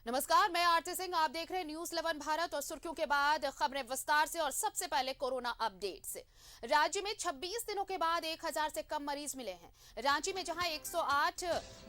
नमस्कार, मैं आरती सिंह। आप देख रहे हैं न्यूज 11 भारत और सुर्खियों के बाद खबरें विस्तार से। और सबसे पहले कोरोना अपडेट से। राज्य में 26 दिनों के बाद 1000 से कम मरीज मिले हैं। रांची में जहां 108,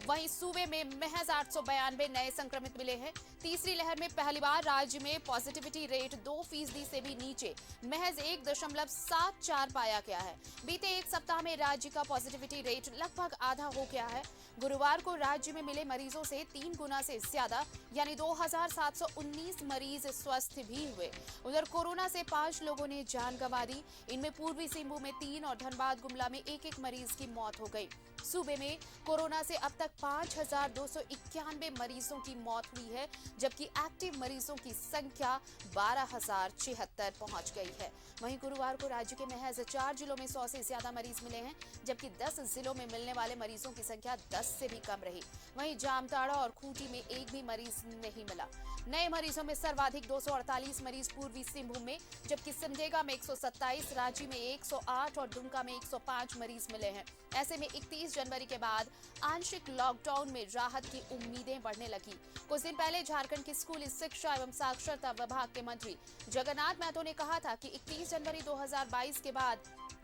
वहीं सूबे में महज 892 नए संक्रमित मिले हैं। तीसरी लहर में पहली बार राज्य में पॉजिटिविटी रेट 2% से भी नीचे महज 1.74 पाया गया है। बीते एक सप्ताह में राज्य का पॉजिटिविटी रेट लगभग आधा हो गया है। गुरुवार को राज्य में मिले मरीजों से 3 गुना से ज्यादा यानी 2719 मरीज स्वस्थ भी हुए। उधर कोरोना से 5 लोगों ने जान गंवा दी। इनमें पूर्वी सिंहभूम में 3 और धनबाद गुमला में एक मरीज की मौत हो गई। सूबे में कोरोना से अब तक 5291 मरीजों की मौत हुई है, जबकि एक्टिव मरीजों की संख्या 12076 पहुंच गई है। वहीं गुरुवार को राज्य के महज 4 जिलों में 100 से ज्यादा मरीज मिले हैं, जबकि 10 जिलों में मिलने वाले मरीजों की संख्या 10 से भी कम रही। वहीं जामताड़ा और खूंटी में एक भी मरीज नहीं मिला। नए मरीजों में सर्वाधिक 248 मरीज पूर्वी सिंहभूम में, जबकि सिमडेगा में 127, रांची में 108 और दुमका में 105 मरीज मिले हैं। ऐसे में 31 जनवरी के बाद आंशिक लॉकडाउन में राहत की उम्मीदें बढ़ने लगी। कुछ दिन पहले झारखंड के स्कूली शिक्षा एवं साक्षरता विभाग के मंत्री जगन्नाथ महतो ने कहा था कि 31 जनवरी 2022 के बाद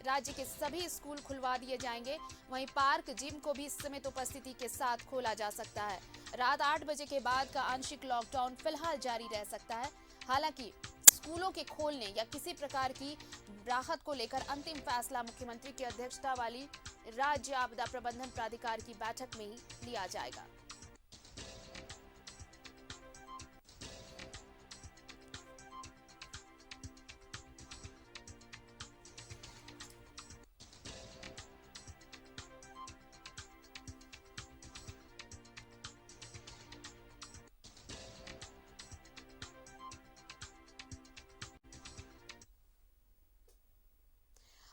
राज्य के सभी स्कूल खुलवा दिए जाएंगे। वहीं पार्क, जिम को भी सीमित उपस्थिति के साथ खोला जा सकता है। रात 8 बजे के बाद का आंशिक लॉकडाउन फिलहाल जारी रह सकता है। हालांकि स्कूलों के खोलने या किसी प्रकार की राहत को लेकर अंतिम फैसला मुख्यमंत्री की अध्यक्षता वाली राज्य आपदा प्रबंधन प्राधिकार की बैठक में ही लिया जाएगा।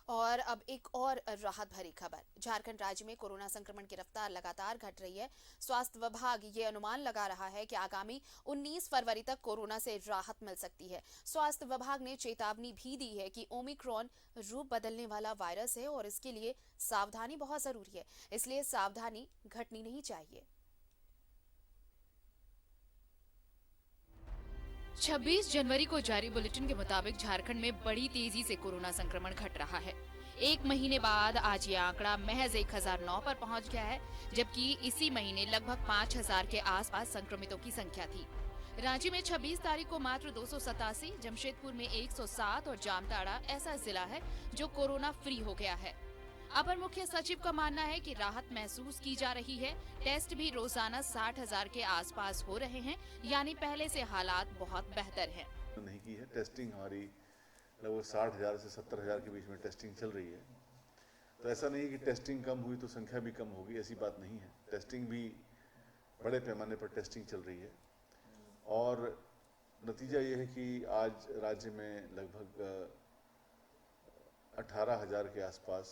और अब एक और राहत भरी खबर। झारखंड राज्य में कोरोना संक्रमण की रफ्तार लगातार घट रही है। स्वास्थ्य विभाग ये अनुमान लगा रहा है कि आगामी 19 फरवरी तक कोरोना से राहत मिल सकती है। स्वास्थ्य विभाग ने चेतावनी भी दी है कि ओमिक्रॉन रूप बदलने वाला वायरस है और इसके लिए सावधानी बहुत जरूरी है, इसलिए सावधानी घटनी नहीं चाहिए। 26 जनवरी को जारी बुलेटिन के मुताबिक झारखंड में बड़ी तेजी से कोरोना संक्रमण घट रहा है। एक महीने बाद आज ये आंकड़ा महज 1009 पर पहुंच गया है, जबकि इसी महीने लगभग 5000 के आसपास संक्रमितों की संख्या थी। रांची में 26 तारीख को मात्र 287, जमशेदपुर में 107 और जामताड़ा ऐसा जिला है जो कोरोना फ्री हो गया है। अपर मुख्य सचिव का मानना है कि राहत महसूस की जा रही है। टेस्ट भी रोजाना 60,000 के आसपास हो रहे हैं, यानी पहले से हालात बहुत बेहतर हैं। नहीं की है टेस्टिंग हमारी लगभग 60,000 से 70,000 के बीच में टेस्टिंग चल रही है। तो ऐसा नहीं है कि टेस्टिंग कम हुई तो संख्या भी कम होगी, ऐसी बात नहीं है। टेस्टिंग भी बड़े पैमाने पर टेस्टिंग चल रही है और नतीजा ये है कि आज राज्य में लगभग 18,000 के आसपास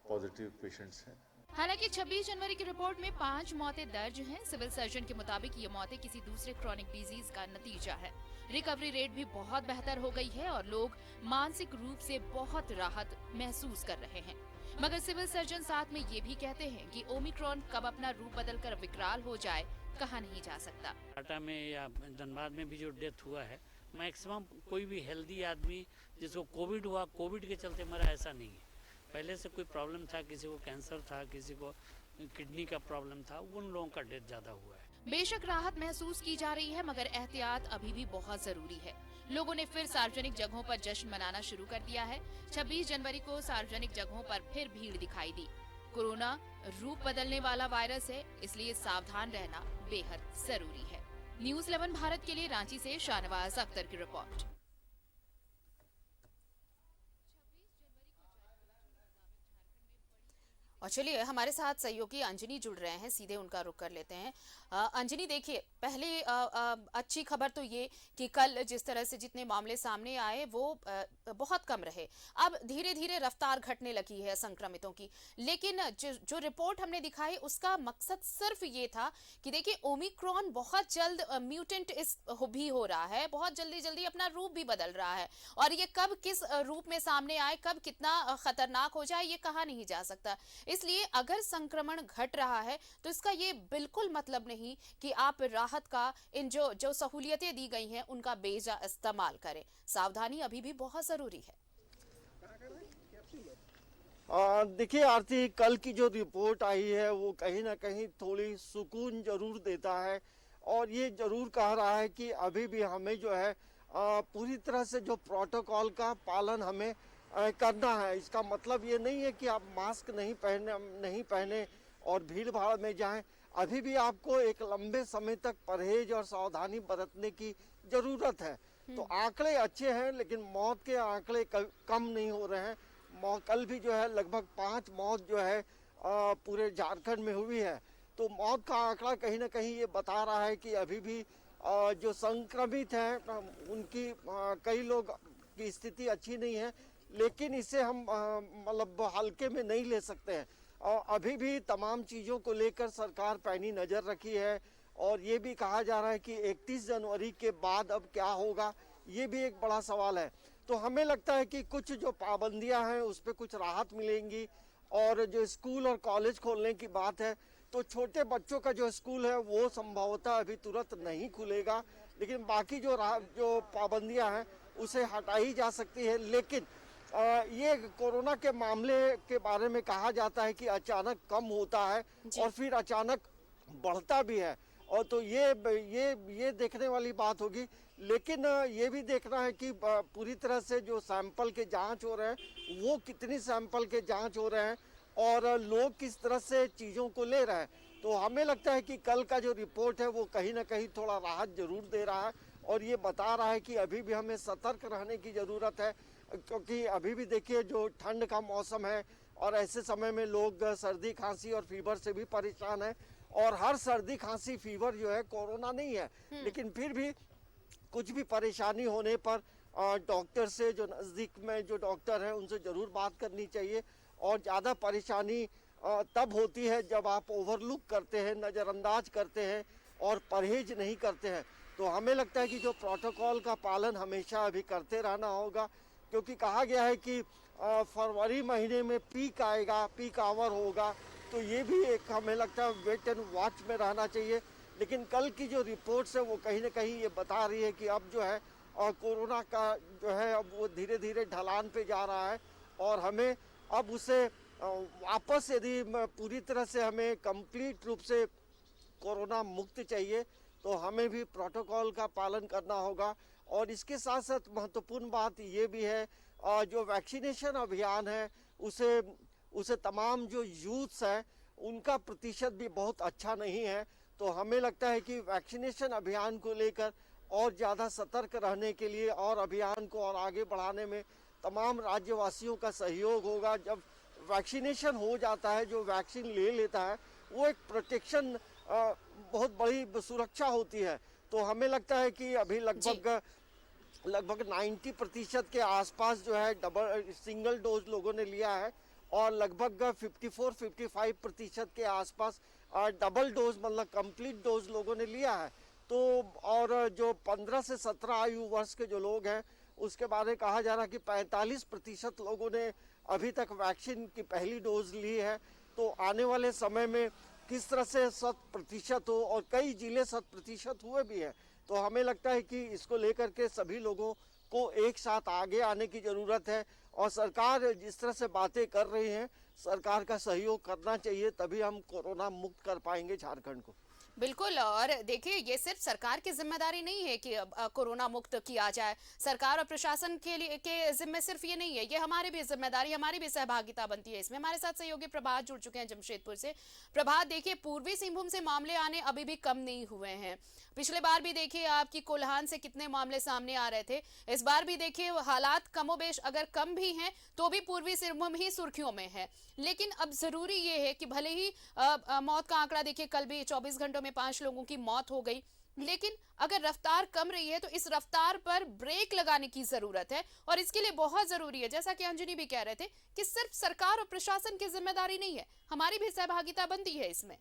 पॉजिटिव पेशेंट्स हैं। हालांकि 26 जनवरी की रिपोर्ट में 5 मौतें दर्ज हैं। सिविल सर्जन के मुताबिक ये मौतें किसी दूसरे क्रॉनिक डिजीज का नतीजा है। रिकवरी रेट भी बहुत बेहतर हो गई है और लोग मानसिक रूप से बहुत राहत महसूस कर रहे हैं। मगर सिविल सर्जन साथ में ये भी कहते हैं कि ओमिक्रॉन कब अपना रूप बदलकर विकराल हो जाए कहा नहीं जा सकता। टाटा में या धनबाद में भी जो डेथ हुआ है, मैक्सिमम कोई भी हेल्दी आदमी जिसको कोविड हुआ, कोविड के चलते मरा, ऐसा नहीं है। पहले से कोई प्रॉब्लम था, किसी को कैंसर था, किसी को किडनी का प्रॉब्लम था, उन लोगों का डेथ ज्यादा हुआ है। बेशक राहत महसूस की जा रही है, मगर एहतियात अभी भी बहुत जरूरी है। लोगों ने फिर सार्वजनिक जगहों पर जश्न मनाना शुरू कर दिया है। 26 जनवरी को सार्वजनिक जगहों पर फिर भीड़ दिखाई दी। कोरोना रूप बदलने वाला वायरस है, इसलिए सावधान रहना बेहद जरूरी है। न्यूज 11 भारत के लिए रांची से शाहनवाज अख्तर की रिपोर्ट। और चलिए हमारे साथ सहयोगी अंजनी जुड़ रहे हैं, सीधे उनका रुख कर लेते हैं। अंजनी, देखिए, पहले अच्छी खबर तो ये कि कल जिस तरह से जितने मामले सामने आए वो बहुत कम रहे। अब धीरे धीरे रफ्तार घटने लगी है संक्रमितों की, लेकिन जो रिपोर्ट हमने दिखाई उसका मकसद सिर्फ ये था कि देखिए ओमिक्रॉन बहुत जल्द म्यूटेंट भी हो रहा है, बहुत जल्दी जल्दी अपना रूप भी बदल रहा है और ये कब किस रूप में सामने आए, कब कितना खतरनाक हो जाए ये कहा नहीं जा सकता। इसलिए अगर संक्रमण घट रहा है तो इसका ये बिल्कुल मतलब नहीं कि आप राहत का इन जो सहूलियतें दी गई हैं उनका बेजा इस्तेमाल करें। सावधानी अभी भी बहुत जरूरी है। देखिए आरती, कल की जो रिपोर्ट आई है वो कहीं ना कहीं थोड़ी सुकून जरूर देता है और ये जरूर कह रहा है कि अभी भी हमें जो है पूरी तरह से जो प्रोटोकॉल का पालन हमें करना है। इसका मतलब ये नहीं है कि आप मास्क नहीं पहने और भीड़ भाड़ में जाएं। अभी भी आपको एक लंबे समय तक परहेज और सावधानी बरतने की जरूरत है। तो आंकड़े अच्छे हैं लेकिन मौत के आंकड़े कम नहीं हो रहे हैं। कल भी जो है लगभग 5 मौत जो है पूरे झारखंड में हुई है। तो मौत का आंकड़ा कहीं ना कहीं ये बता रहा है कि अभी भी जो संक्रमित हैं उनकी कई लोग की स्थिति अच्छी नहीं है, लेकिन इसे हम मतलब हल्के में नहीं ले सकते हैं। अभी भी तमाम चीज़ों को लेकर सरकार पैनी नज़र रखी है और ये भी कहा जा रहा है कि 31 जनवरी के बाद अब क्या होगा, ये भी एक बड़ा सवाल है। तो हमें लगता है कि कुछ जो पाबंदियां हैं उस पर कुछ राहत मिलेंगी। और जो स्कूल और कॉलेज खोलने की बात है तो छोटे बच्चों का जो स्कूल है वो संभवतः अभी तुरंत नहीं खुलेगा, लेकिन बाकी जो पाबंदियां हैं उसे हटाई जा सकती है। लेकिन ये कोरोना के मामले के बारे में कहा जाता है कि अचानक कम होता है और फिर अचानक बढ़ता भी है, और तो ये देखने वाली बात होगी। लेकिन ये भी देखना है कि पूरी तरह से जो सैंपल के जांच हो रहे हैं वो कितनी सैंपल के जांच हो रहे हैं और लोग किस तरह से चीज़ों को ले रहे हैं। तो हमें लगता है कि कल का जो रिपोर्ट है वो कहीं ना कहीं थोड़ा राहत जरूर दे रहा है और ये बता रहा है कि अभी भी हमें सतर्क रहने की ज़रूरत है, क्योंकि अभी भी देखिए जो ठंड का मौसम है और ऐसे समय में लोग सर्दी खांसी और फीवर से भी परेशान है। और हर सर्दी खांसी फीवर जो है कोरोना नहीं है, लेकिन फिर भी कुछ भी परेशानी होने पर डॉक्टर से, जो नज़दीक में जो डॉक्टर हैं उनसे ज़रूर बात करनी चाहिए। और ज़्यादा परेशानी तब होती है जब आप ओवरलुक करते हैं, नज़रअंदाज करते हैं और परहेज नहीं करते हैं। तो हमें लगता है कि जो प्रोटोकॉल का पालन हमेशा अभी करते रहना होगा, क्योंकि कहा गया है कि फरवरी महीने में पीक आएगा, पीक आवर होगा। तो ये भी एक हमें लगता है वेट एंड वॉच में रहना चाहिए। लेकिन कल की जो रिपोर्ट्स है वो कहीं ना कहीं ये बता रही है कि अब जो है कोरोना का जो है अब वो धीरे धीरे ढलान पे जा रहा है और हमें अब उसे वापस यदि पूरी तरह से हमें कंप्लीट रूप से कोरोना मुक्त चाहिए तो हमें भी प्रोटोकॉल का पालन करना होगा। और इसके साथ साथ महत्वपूर्ण बात ये भी है, जो वैक्सीनेशन अभियान है उसे तमाम जो यूथ्स हैं उनका प्रतिशत भी बहुत अच्छा नहीं है। तो हमें लगता है कि वैक्सीनेशन अभियान को लेकर और ज़्यादा सतर्क रहने के लिए और अभियान को और आगे बढ़ाने में तमाम राज्यवासियों का सहयोग होगा। जब वैक्सीनेशन हो जाता है, जो वैक्सीन ले लेता है वो एक प्रोटेक्शन, बहुत बड़ी सुरक्षा होती है। तो हमें लगता है कि अभी लगभग 90% के आसपास जो है सिंगल डोज लोगों ने लिया है और लगभग 54-55% के आसपास डबल डोज मतलब कंप्लीट डोज लोगों ने लिया है। तो और जो 15 से 17 आयु वर्ष के जो लोग हैं उसके बारे में कहा जा रहा है कि 45% लोगों ने अभी तक वैक्सीन की पहली डोज ली है। तो आने वाले समय में किस तरह से 100% हो, और कई जिले 100% हुए भी हैं। तो हमें लगता है कि इसको लेकर के सभी लोगों को एक साथ आगे आने की ज़रूरत है और सरकार जिस तरह से बातें कर रही है सरकार का सहयोग करना चाहिए, तभी हम कोरोना मुक्त कर पाएंगे झारखंड को। बिल्कुल। और देखिए ये सिर्फ सरकार की जिम्मेदारी नहीं है कि कोरोना मुक्त किया जाए। सरकार और प्रशासन के जिम्मे सिर्फ ये नहीं है, ये हमारी भी जिम्मेदारी, हमारी भी सहभागिता बनती है इसमें। हमारे साथ सहयोगी प्रभात जुड़ चुके हैं जमशेदपुर से। प्रभात, देखिए पूर्वी सिंहभूम से मामले आने अभी भी कम नहीं हुए हैं। पिछले बार भी देखिए आपकी कोल्हान से कितने मामले सामने आ रहे थे, इस बार भी देखिए हालात कमोबेश अगर कम भी हैं तो भी पूर्वी सिंहभूम ही सुर्खियों में है। लेकिन अब जरूरी ये है कि भले ही मौत का आंकड़ा देखिए कल भी 24 घंटों में 5 लोगों की मौत हो गई, लेकिन अगर रफ्तार कम रही है तो इस रफ्तार पर ब्रेक लगाने की जरूरत है। और इसके लिए बहुत जरूरी है, जैसा कि अंजनी भी कह रहे थे, कि सिर्फ सरकार और प्रशासन की जिम्मेदारी नहीं है, हमारी भी सहभागिता बनती है इसमें।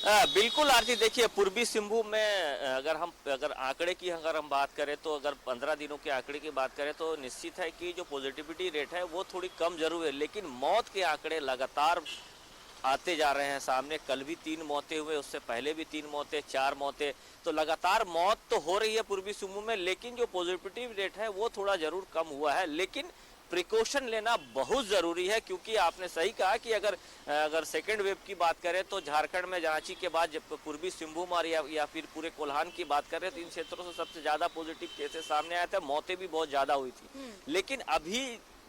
बिल्कुल आरती, देखिए पूर्वी सिंहभूम में अगर आंकड़े की अगर हम बात करें तो अगर 15 दिनों के आंकड़े की बात करें तो निश्चित है कि जो पॉजिटिविटी रेट है वो थोड़ी कम जरूर है, लेकिन मौत के आंकड़े लगातार आते जा रहे हैं सामने। कल भी 3 मौतें हुए, उससे पहले भी 3 मौतें, 4 मौतें, तो लगातार मौत तो हो रही है पूर्वी सिंहभूम में, लेकिन जो पॉजिटिविटी रेट है वो थोड़ा जरूर कम हुआ है। लेकिन प्रिकॉशन लेना बहुत ज़रूरी है, क्योंकि आपने सही कहा कि अगर सेकेंड वेव की बात करें तो झारखंड में रांची के बाद जब पूर्वी सिंहभूम और या फिर पूरे कोल्हान की बात करें तो इन क्षेत्रों से सबसे ज़्यादा पॉजिटिव केसेस सामने आए थे, मौतें भी बहुत ज़्यादा हुई थी। लेकिन अभी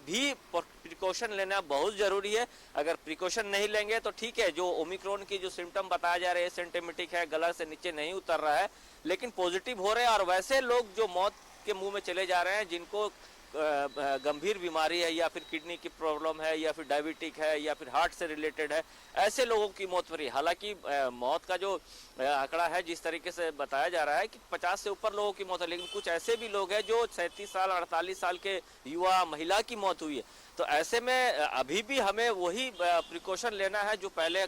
भी प्रिकॉशन लेना बहुत जरूरी है। अगर प्रिकॉशन नहीं लेंगे तो ठीक है, जो ओमिक्रॉन की जो सिम्टम बताया जा रहे हैं सिम्टमेटिक है, गला से नीचे नहीं उतर रहा है, लेकिन पॉजिटिव हो रहे हैं। और वैसे लोग जो मौत के मुंह में चले जा रहे हैं, जिनको गंभीर बीमारी है या फिर किडनी की प्रॉब्लम है या फिर डायबिटिक है या फिर हार्ट से रिलेटेड है, ऐसे लोगों की मौत हो रही है। हालांकि मौत का जो आंकड़ा है जिस तरीके से बताया जा रहा है कि 50 से ऊपर लोगों की मौत है, लेकिन कुछ ऐसे भी लोग हैं जो 37 साल 48 साल के युवा महिला की मौत हुई है। तो ऐसे में अभी भी हमें वही प्रिकॉशन लेना है जो पहले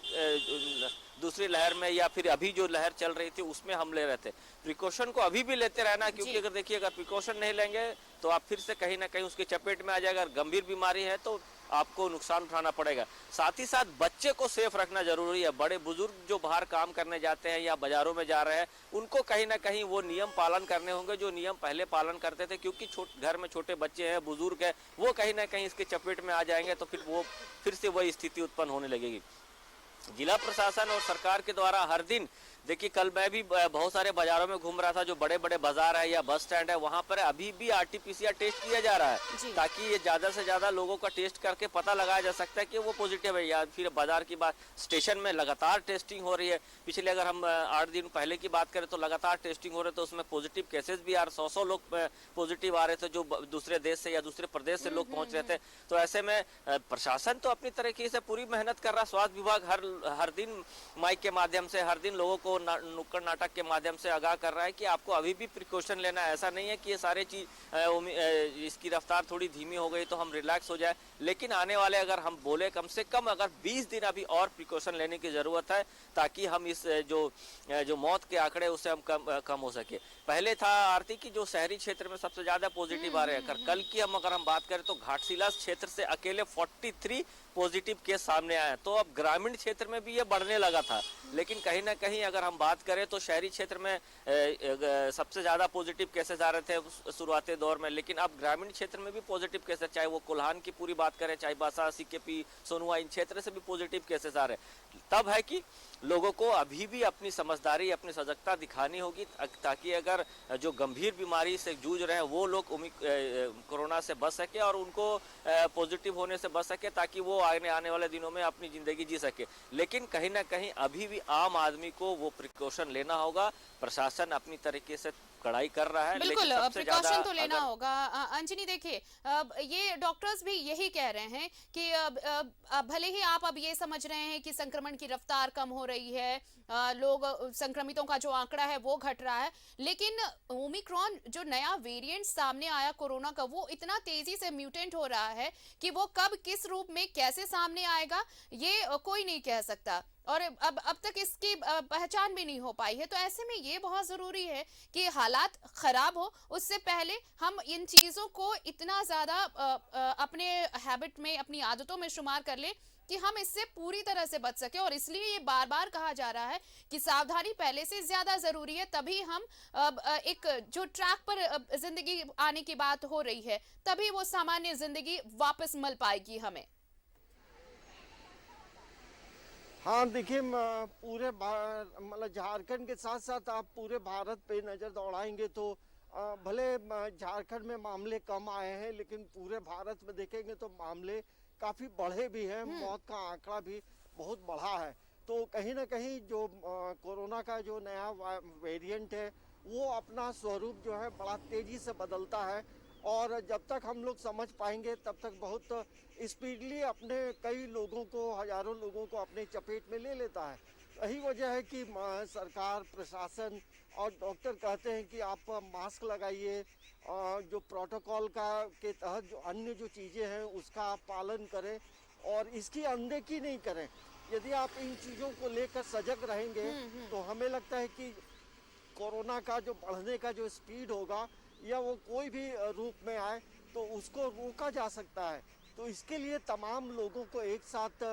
दूसरी लहर में या फिर अभी जो लहर चल रही थी उसमें हम ले रहे थे। प्रिकॉशन को अभी भी लेते रहना, क्योंकि अगर देखिए अगर प्रिकॉशन नहीं लेंगे तो आप फिर से कहीं ना कहीं उसकी चपेट में आ जाएगा। अगर गंभीर बीमारी है तो आपको नुकसान उठाना पड़ेगा। साथ ही साथ बच्चे को सेफ रखना जरूरी है। बड़े बुजुर्ग जो बाहर काम करने जाते हैं या बाजारों में जा रहे हैं, उनको कहीं ना कहीं वो नियम पालन करने होंगे जो नियम पहले पालन करते थे, क्योंकि घर में छोटे बच्चे हैं, बुजुर्ग है, वो कहीं ना कहीं इसके चपेट में आ जाएंगे तो फिर से वही स्थिति उत्पन्न होने लगेगी। जिला प्रशासन और सरकार के द्वारा हर दिन, देखिए कल मैं भी बहुत सारे बाजारों में घूम रहा था, जो बड़े बड़े बाजार है या बस स्टैंड है, वहां पर अभी भी आरटीपीसीआर टेस्ट किया जा रहा है, ताकि ये ज्यादा से ज्यादा लोगों का टेस्ट करके पता लगाया जा सकता है कि वो पॉजिटिव है। या फिर बाजार की बात, स्टेशन में लगातार टेस्टिंग हो रही है। पिछले अगर हम 8 दिन पहले की बात करें तो लगातार टेस्टिंग हो रहे, तो उसमें पॉजिटिव केसेस भी 100 लोग पॉजिटिव आ रहे थे, जो दूसरे देश से या दूसरे प्रदेश से लोग पहुंच रहे थे। तो ऐसे में प्रशासन तो अपनी तरीके से पूरी मेहनत कर रहा है। स्वास्थ्य विभाग हर दिन माइक के माध्यम से, हर दिन लोगों को नुक्कड़ नाटक के माध्यम से आगाह कर रहा है कि आपको अभी भी प्रिकॉशन लेना है। ऐसा नहीं है कि ये सारे चीज इसकी रफ्तार थोड़ी धीमी हो गई तो हम रिलैक्स हो जाए, लेकिन आने वाले अगर हम बोले कम से कम अगर 20 दिन अभी और प्रिकॉशन लेने की जरूरत है, ताकि हम इस जो मौत के आंकड़े उससे हम कम हो सके। पहले था आरती की जो शहरी क्षेत्र में सबसे ज्यादा पॉजिटिव आ रहे हैं, कल की अगर हम बात करें तो घाटशिला क्षेत्र से अकेले 43 पॉजिटिव केस सामने आए। तो अब ग्रामीण क्षेत्र में भी ये बढ़ने लगा था, लेकिन कहीं ना कहीं अगर हम बात करें तो शहरी क्षेत्र में सबसे ज्यादा पॉजिटिव केसेस आ रहे थे शुरुआती दौर में, लेकिन अब ग्रामीण क्षेत्र में भी पॉजिटिव केसेस, चाहे वो कोल्हान की पूरी बात करें, चाहे बासा, सीकेपी, सोनुआ, इन क्षेत्र से भी पॉजिटिव केसेस आ रहे हैं। तब है कि लोगों को अभी भी अपनी समझदारी, अपनी सजगता दिखानी होगी, ताकि अगर जो गंभीर बीमारी से जूझ रहे हैं वो लोग कोरोना से बच सके और उनको पॉजिटिव होने से बच सके, ताकि वो आने वाले दिनों में अपनी जिंदगी जी सके। लेकिन कहीं ना कहीं अभी भी आम आदमी को वो प्रिकॉशन लेना होगा। प्रशासन अपनी तरीके से कड़ाई कर रहा है, बिल्कुल प्रिकॉशन तो लेना होगा। अंजनी देखिए, ये डॉक्टर्स भी यही कह रहे हैं कि भले ही आप अब ये समझ रहे हैं कि संक्रमण की रफ्तार कम हो रही है, लोग संक्रमितों का जो आंकड़ा है वो घट रहा है, लेकिन ओमिक्रॉन जो नया वेरिएंट सामने आया कोरोना का, वो इतना तेजी से म्यूटेंट हो रहा है कि वो कब किस रूप में कैसे सामने आएगा ये कोई नहीं कह सकता, और अब तक इसकी पहचान भी नहीं हो पाई है। तो ऐसे में ये बहुत जरूरी है कि हालात खराब हो उससे पहले हम इन चीजों को इतना ज्यादा अपने हैबिट में, अपनी आदतों में शुमार कर ले कि हम इससे पूरी तरह से बच सके। और इसलिए ये बार बार कहा जा रहा है कि सावधानी पहले से ज्यादा जरूरी है, तभी हम एक जो ट्रैक पर जिंदगी आने की बात हो रही है, तभी वो सामान्य जिंदगी वापस मिल पाएगी हमें। हाँ देखिए, पूरे मतलब झारखंड के साथ साथ आप पूरे भारत पे नज़र दौड़ाएंगे तो भले झारखंड में मामले कम आए हैं, लेकिन पूरे भारत में देखेंगे तो मामले काफ़ी बढ़े भी हैं, मौत का आंकड़ा भी बहुत बढ़ा है। तो कहीं ना कहीं जो कोरोना का जो नया वेरिएंट है वो अपना स्वरूप जो है बड़ा तेज़ी से बदलता है, और जब तक हम लोग समझ पाएंगे तब तक बहुत स्पीडली अपने कई लोगों को, हजारों लोगों को अपने चपेट में ले लेता है। यही वजह है कि सरकार, प्रशासन और डॉक्टर कहते हैं कि आप मास्क लगाइए, जो प्रोटोकॉल के तहत जो अन्य जो चीज़ें हैं उसका आप पालन करें और इसकी अनदेखी नहीं करें। यदि आप इन चीज़ों को लेकर सजग रहेंगे तो हमें लगता है कि कोरोना का जो बढ़ने का जो स्पीड होगा या वो कोई भी रूप में आए तो उसको रोका जा सकता है। तो इसके लिए तमाम लोगों को एक साथ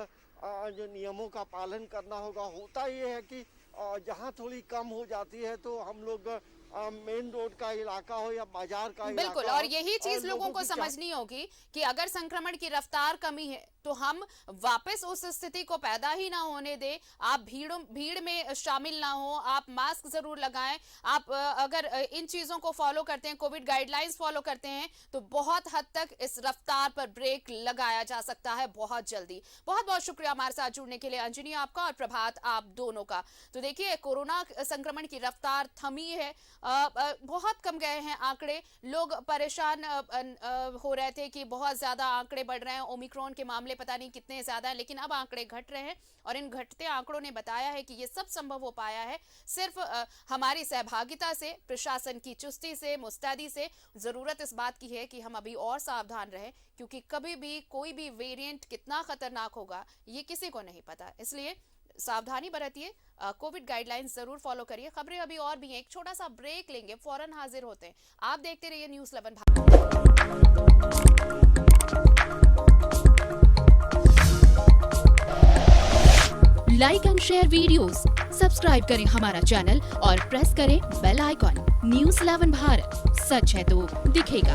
जो नियमों का पालन करना होगा। होता ये है कि जहाँ थोड़ी कम हो जाती है तो हम लोग मेन रोड का इलाका हो या बाजार का इलाका बिल्कुल, हो, और यही चीज लोगों को की समझनी होगी कि अगर संक्रमण की रफ्तार कमी है तो हम वापस उस स्थिति को पैदा ही ना होने दें। आप भीड़ में शामिल ना हो, आप मास्क जरूर लगाएं। आप अगर इन चीजों को फॉलो करते हैं, कोविड गाइडलाइंस फॉलो करते हैं, तो बहुत हद तक इस रफ्तार पर ब्रेक लगाया जा सकता है बहुत जल्दी। बहुत बहुत शुक्रिया हमारे साथ जुड़ने के लिए अंजनी आपका और प्रभात आप दोनों का। तो देखिए, कोरोना संक्रमण की रफ्तार थमी है, बहुत कम गए हैं आंकड़े। लोग परेशान हो रहे थे कि बहुत ज्यादा आंकड़े बढ़ रहे हैं, ओमिक्रॉन के मामले पता नहीं कितने ज्यादा हैं, लेकिन अब आंकड़े घट रहे हैं और इन घटते आंकड़ों ने बताया है कि ये सब संभव हो पाया है सिर्फ हमारी सहभागिता से, प्रशासन की चुस्ती से, मुस्तैदी से। जरूरत इस बात की है कि हम अभी और सावधान रहें, क्योंकि कभी भी कोई भी वेरिएंट कितना खतरनाक होगा ये किसी को नहीं पता। इसलिए सावधानी बरतिए, कोविड गाइडलाइंस जरूर फॉलो करिए। खबरें अभी और भी हैं, एक छोटा सा ब्रेक लेंगे, फौरन हाजिर होते हैं। आप देखते रहिए news 11 like and share videos, subscribe करें हमारा चैनल और प्रेस करें बेल आइकॉन। न्यूज़ 11 भारत, सच है तो दिखेगा।